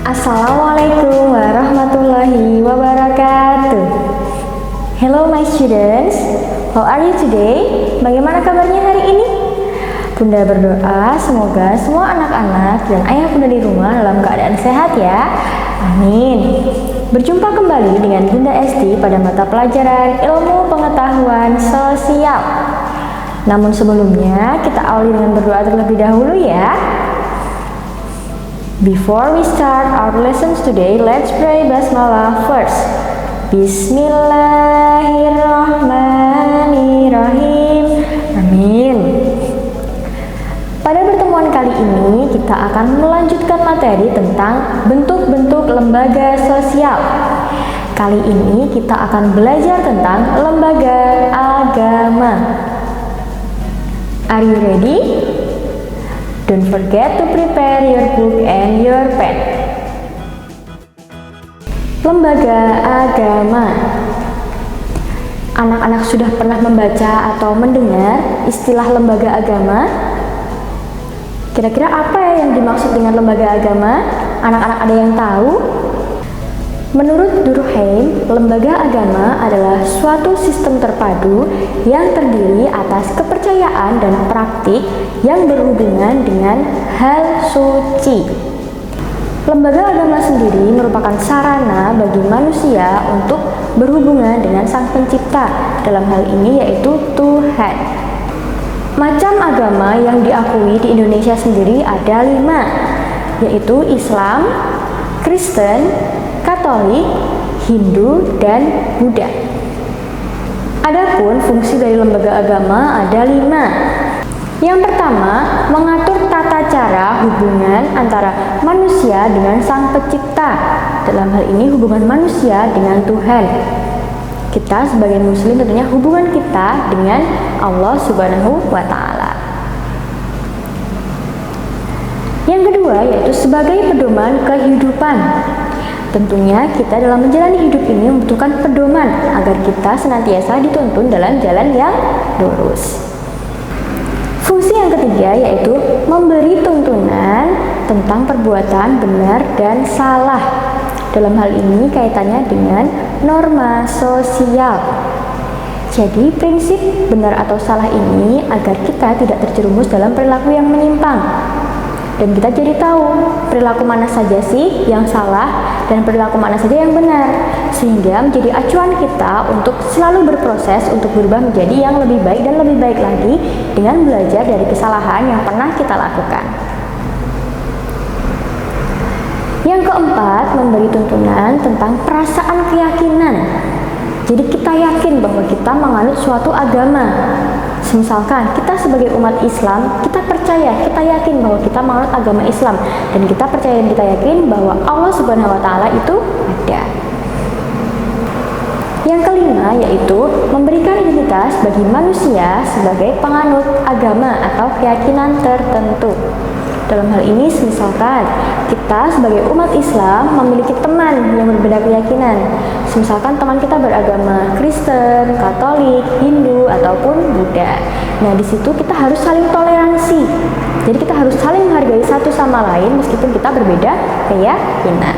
Assalamualaikum warahmatullahi wabarakatuh. Hello my students, how are you today? Bagaimana kabarnya hari ini? Bunda berdoa semoga semua anak-anak dan ayah bunda di rumah dalam keadaan sehat ya. Amin. Berjumpa kembali dengan Bunda Esti pada mata pelajaran Ilmu Pengetahuan Sosial. Namun sebelumnya kita awali dengan berdoa terlebih dahulu ya. Before we start our lessons today, let's pray Basmalah first. Bismillahirrahmanirrahim. Amin. Pada pertemuan kali ini kita akan melanjutkan materi tentang bentuk-bentuk lembaga sosial. Kali ini kita akan belajar tentang lembaga agama. Are you ready? Don't forget to prepare your book and your pen. Lembaga agama. Anak-anak sudah pernah membaca atau mendengar istilah lembaga agama? Kira-kira apa yang dimaksud dengan lembaga agama? Anak-anak ada yang tahu? Menurut Durkheim, lembaga agama adalah suatu sistem terpadu yang terdiri atas kepercayaan dan praktik yang berhubungan dengan hal suci. Lembaga agama sendiri merupakan sarana bagi manusia untuk berhubungan dengan Sang Pencipta, dalam hal ini yaitu Tuhan. Macam agama yang diakui di Indonesia sendiri ada 5, yaitu Islam, Kristen, Katolik, Hindu, dan Buddha. Adapun fungsi dari lembaga agama ada 5. Yang pertama, mengatur tata cara hubungan antara manusia dengan Sang Pencipta. Dalam hal ini hubungan manusia dengan Tuhan. Kita sebagai muslim tentunya hubungan kita dengan Allah Subhanahu wa Ta'ala. Yang kedua yaitu sebagai pedoman kehidupan. Tentunya kita dalam menjalani hidup ini membutuhkan pedoman agar kita senantiasa dituntun dalam jalan yang lurus. Fungsi yang ketiga yaitu memberi tuntunan tentang perbuatan benar dan salah. Dalam hal ini kaitannya dengan norma sosial. Jadi prinsip benar atau salah ini agar kita tidak terjerumus dalam perilaku yang menyimpang. Dan kita jadi tahu perilaku mana saja sih yang salah dan perilaku mana saja yang benar, sehingga menjadi acuan kita untuk selalu berproses untuk berubah menjadi yang lebih baik dan lebih baik lagi dengan belajar dari kesalahan yang pernah kita lakukan. Yang keempat, memberi tuntunan tentang perasaan keyakinan. Jadi kita yakin bahwa kita menganut suatu agama. Misalkan kita sebagai umat Islam, kita percaya, kita yakin bahwa kita menganut agama Islam, dan kita percaya dan kita yakin bahwa Allah Subhanahu wa Ta'ala itu ada. Yang kelima yaitu memberikan identitas bagi manusia sebagai penganut agama atau keyakinan tertentu. Dalam hal ini, misalkan kita sebagai umat Islam memiliki teman yang berbeda keyakinan. Misalkan teman kita beragama Kristen, Katolik, Hindu, ataupun Buddha. Nah, di situ kita harus saling toleransi. Jadi kita harus saling menghargai satu sama lain meskipun kita berbeda keyakinan.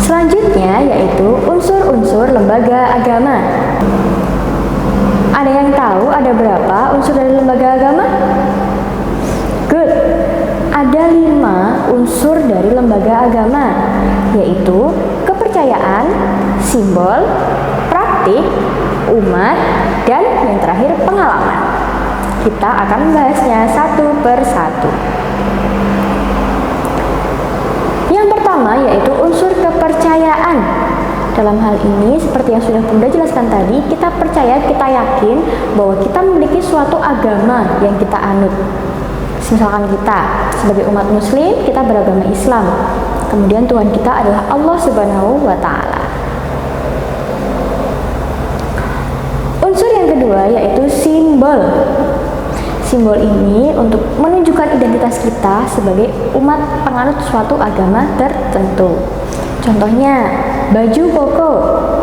Selanjutnya yaitu unsur-unsur lembaga agama. Ada yang tahu ada berapa unsur dari lembaga agama? Good. Ada 5 unsur dari lembaga agama, yaitu kepercayaan, simbol, praktik, umat, dan yang terakhir pengalaman. Kita akan membahasnya satu per satu. Yang pertama yaitu unsur kepercayaan. Dalam hal ini, seperti yang sudah Bunda jelaskan tadi, kita percaya, kita yakin bahwa kita memiliki suatu agama yang kita anut. Misalkan kita sebagai umat muslim, kita beragama Islam. Kemudian Tuhan kita adalah Allah Subhanahu wa Ta'ala. Unsur yang kedua yaitu simbol. Simbol ini untuk menunjukkan identitas kita sebagai umat penganut suatu agama tertentu. Contohnya, baju koko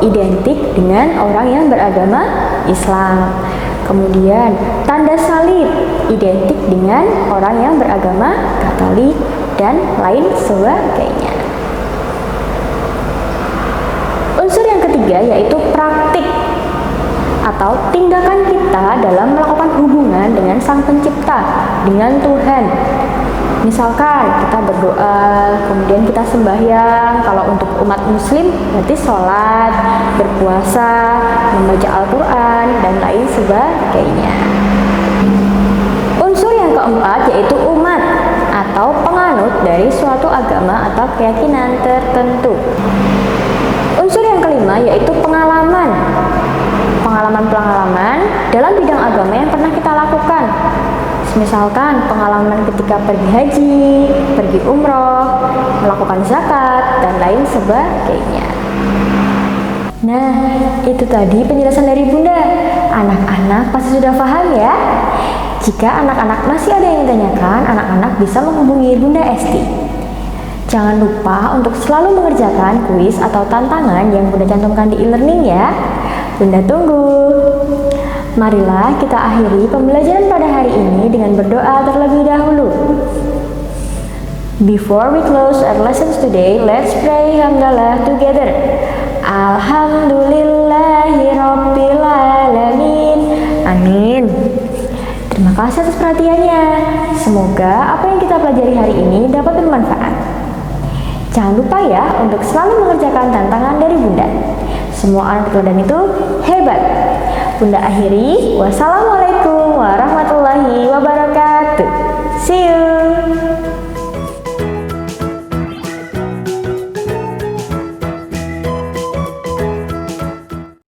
identik dengan orang yang beragama Islam. Kemudian tanda salib identik dengan orang yang beragama Katolik. dan lain sebagainya. Unsur yang ketiga yaitu praktik atau tindakan kita dalam melakukan hubungan dengan Sang Pencipta, dengan Tuhan. Misalkan kita berdoa, kemudian kita sembahyang. Kalau untuk umat muslim berarti sholat, berpuasa, membaca Al-Quran, dan lain sebagainya. Unsur yang keempat yaitu umat atau penganut dari suatu agama atau keyakinan tertentu. Unsur yang kelima yaitu pengalaman. Pengalaman-pengalaman dalam bidang agama yang pernah kita lakukan. Misalkan pengalaman ketika pergi haji, pergi umroh, melakukan zakat, dan lain sebagainya. Nah, itu tadi penjelasan dari Bunda. Anak-anak pasti sudah paham ya? Jika anak-anak masih ada yang ditanyakan, anak-anak bisa menghubungi Bunda Esti. Jangan lupa untuk selalu mengerjakan kuis atau tantangan yang Bunda cantumkan di e-learning ya. Bunda tunggu. Marilah kita akhiri pembelajaran pada hari ini dengan berdoa terlebih dahulu. Before we close our lessons today, let's pray hamdalah together. Alhamdulillahirabbil alamin. Amin. Terima kasih atas perhatiannya. Semoga apa yang kita pelajari hari ini dapat bermanfaat. Jangan lupa ya untuk selalu mengerjakan tantangan dari Bunda. Semua anak teladan itu hebat. Bunda akhiri, wassalamualaikum warahmatullahi wabarakatuh.